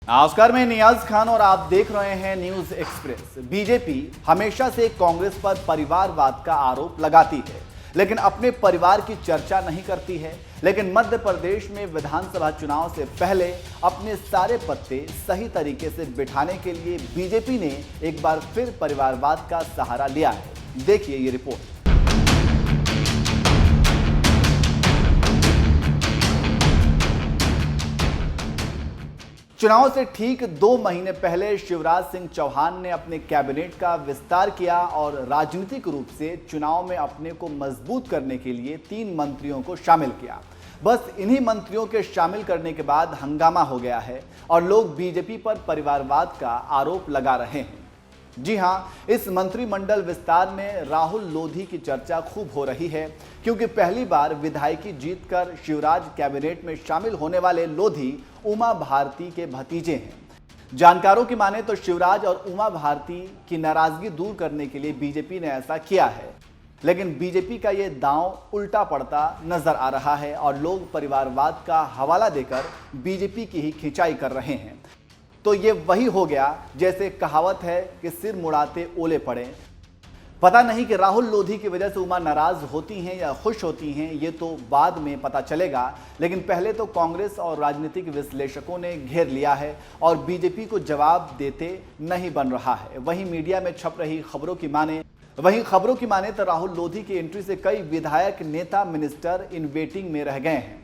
नमस्कार, मैं नियाज खान और आप देख रहे हैं न्यूज एक्सप्रेस। बीजेपी हमेशा से कांग्रेस पर परिवारवाद का आरोप लगाती है, लेकिन अपने परिवार की चर्चा नहीं करती है। लेकिन मध्य प्रदेश में विधानसभा चुनाव से पहले अपने सारे पत्ते सही तरीके से बिठाने के लिए बीजेपी ने एक बार फिर परिवारवाद का सहारा लिया है। देखिए ये रिपोर्ट। चुनाव से ठीक 2 महीने पहले शिवराज सिंह चौहान ने अपने कैबिनेट का विस्तार किया और राजनीतिक रूप से चुनाव में अपने को मजबूत करने के लिए 3 मंत्रियों को शामिल किया। बस इन्हीं मंत्रियों के शामिल करने के बाद हंगामा हो गया है और लोग बीजेपी पर परिवारवाद का आरोप लगा रहे हैं। जी हां, इस मंत्रिमंडल विस्तार में राहुल लोधी की चर्चा खूब हो रही है, क्योंकि पहली बार विधायकी जीतकर शिवराज कैबिनेट में शामिल होने वाले लोधी उमा भारती के भतीजे हैं। जानकारों की माने तो शिवराज और उमा भारती की नाराजगी दूर करने के लिए बीजेपी ने ऐसा किया है, लेकिन बीजेपी का ये दांव उल्टा पड़ता नजर आ रहा है और लोग परिवारवाद का हवाला देकर बीजेपी की ही खिंचाई कर रहे हैं। तो ये वही हो गया जैसे कहावत है कि सिर मुड़ाते ओले पड़े। पता नहीं कि राहुल लोधी की वजह से उमा नाराज होती हैं या खुश होती हैं, ये तो बाद में पता चलेगा। लेकिन पहले तो कांग्रेस और राजनीतिक विश्लेषकों ने घेर लिया है और बीजेपी को जवाब देते नहीं बन रहा है। वहीं मीडिया में छप रही खबरों की माने तो राहुल लोधी की एंट्री से कई विधायक, नेता, मिनिस्टर इन वेटिंग में रह गए हैं।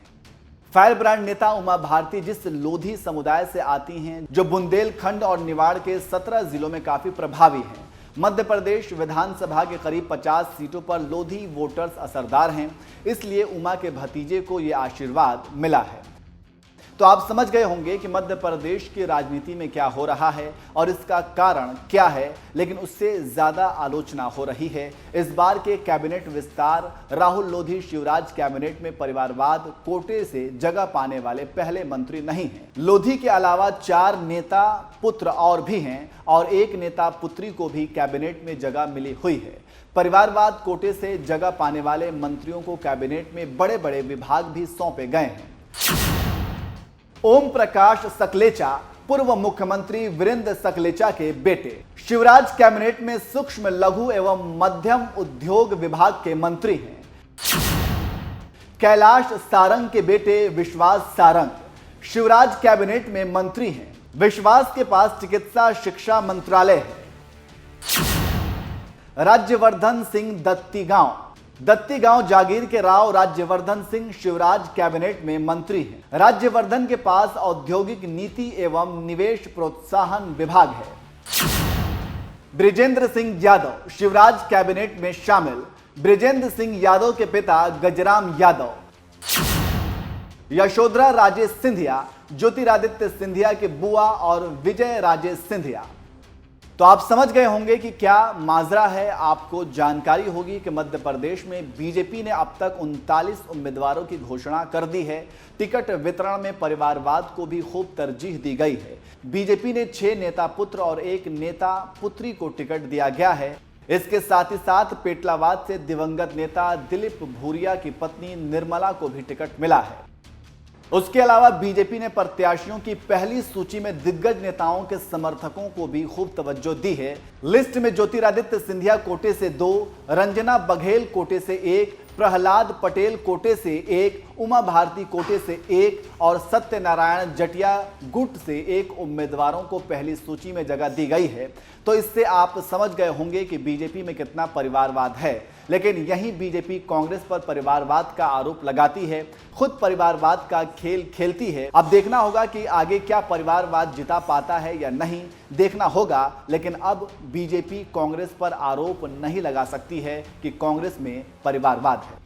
फायर ब्रांड नेता उमा भारती जिस लोधी समुदाय से आती हैं, जो बुंदेलखंड और निवाड़ के 17 जिलों में काफी प्रभावी हैं। मध्य प्रदेश विधानसभा के करीब 50 सीटों पर लोधी वोटर्स असरदार हैं, इसलिए उमा के भतीजे को यह आशीर्वाद मिला है। तो आप समझ गए होंगे कि मध्य प्रदेश की राजनीति में क्या हो रहा है और इसका कारण क्या है। लेकिन उससे ज्यादा आलोचना हो रही है इस बार के कैबिनेट विस्तार। राहुल लोधी शिवराज कैबिनेट में परिवारवाद कोटे से जगह पाने वाले पहले मंत्री नहीं हैं। लोधी के अलावा 4 नेता पुत्र और भी हैं और 1 नेता पुत्री को भी कैबिनेट में जगह मिली हुई है। परिवारवाद कोटे से जगह पाने वाले मंत्रियों को कैबिनेट में बड़े बड़े विभाग भी सौंपे गए हैं। ओम प्रकाश सकलेचा पूर्व मुख्यमंत्री वीरेंद्र सकलेचा के बेटे शिवराज कैबिनेट में सूक्ष्म, लघु एवं मध्यम उद्योग विभाग के मंत्री हैं। कैलाश सारंग के बेटे विश्वास सारंग शिवराज कैबिनेट में मंत्री हैं। विश्वास के पास चिकित्सा शिक्षा मंत्रालय है। राज्यवर्धन सिंह दत्तीगांव जागीर के राव राज्यवर्धन सिंह शिवराज कैबिनेट में मंत्री हैं। राज्यवर्धन के पास औद्योगिक नीति एवं निवेश प्रोत्साहन विभाग है। बृजेंद्र सिंह यादव शिवराज कैबिनेट में शामिल। बृजेंद्र सिंह यादव के पिता गजराम यादव। यशोधरा राजे सिंधिया ज्योतिरादित्य सिंधिया के बुआ और विजय राजे सिंधिया। तो आप समझ गए होंगे कि क्या माजरा है। आपको जानकारी होगी कि मध्य प्रदेश में बीजेपी ने अब तक 39 उम्मीदवारों की घोषणा कर दी है। टिकट वितरण में परिवारवाद को भी खूब तरजीह दी गई है। बीजेपी ने 6 नेता पुत्र और 1 नेता पुत्री को टिकट दिया गया है। इसके साथ ही साथ पेटलावाद से दिवंगत नेता दिलीप भूरिया की पत्नी निर्मला को भी टिकट मिला है। उसके अलावा बीजेपी ने प्रत्याशियों की पहली सूची में दिग्गज नेताओं के समर्थकों को भी खूब तवज्जो दी है। लिस्ट में ज्योतिरादित्य सिंधिया कोटे से 2, रंजना बघेल कोटे से 1, प्रहलाद पटेल कोटे से 1, उमा भारती कोटे से 1 और सत्यनारायण जटिया गुट से 1 उम्मीदवारों को पहली सूची में जगह दी गई है। तो इससे आप समझ गए होंगे कि बीजेपी में कितना परिवारवाद है। लेकिन यही बीजेपी कांग्रेस पर परिवारवाद का आरोप लगाती है, खुद परिवारवाद का खेल खेलती है। अब देखना होगा कि आगे क्या परिवारवाद जिता पाता है या नहीं, देखना होगा। लेकिन अब बीजेपी कांग्रेस पर आरोप नहीं लगा सकती है कि कांग्रेस में परिवारवाद है।